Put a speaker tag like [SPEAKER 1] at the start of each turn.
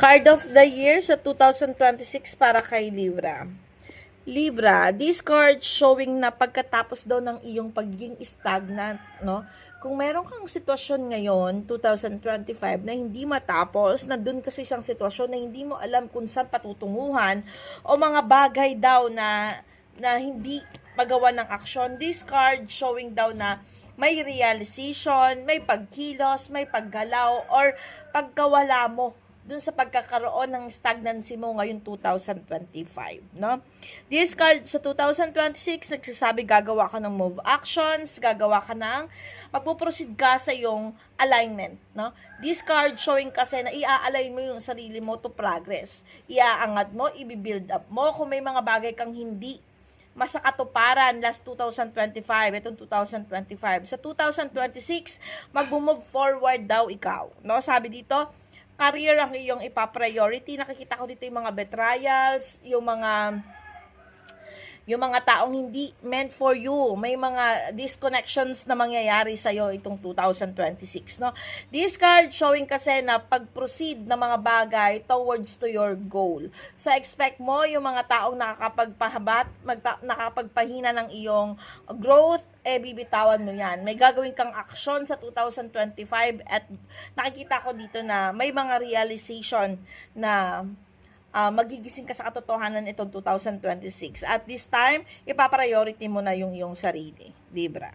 [SPEAKER 1] Card of the Year sa 2026 para kay Libra. Libra, this card showing na pagkatapos daw ng iyong pagiging stagnant, no? Kung meron kang sitwasyon ngayon, 2025, na hindi matapos, na dun kasi isang sitwasyon na hindi mo alam kung saan patutunguhan, o mga bagay daw na hindi magawa ng aksyon, this card showing daw na may realization, may pagkilos, may paggalaw, or pagkawala mo dun sa pagkakaroon ng stagnancy mo ngayon 2025, no? This card sa 2026 nagsasabi gagawa ka ng move actions, gagawa ka ng magpo-proceed ka sa yung alignment, no? This card showing kasi na i-align mo yung sarili mo to progress. Iaangat mo, i-build up mo kung may mga bagay kang hindi masakatuparan last 2025, itong 2025. Sa 2026, mag-move forward daw ikaw, no? Sabi dito, career ang iyong ipa-priority. Nakikita ko dito yung mga betrayals, yung mga taong hindi meant for you. May mga disconnections na mangyayari sa'yo itong 2026, no? This card showing kasi na pag-proceed ng mga bagay towards to your goal. So, expect mo yung mga taong nakakapagpahina ng iyong growth, bibitawan mo yan. May gagawin kang aksyon sa 2025 at nakikita ko dito na may mga realization na magigising ka sa katotohanan itong 2026. At this time, ipapriority mo na yung iyong sarili. Libra.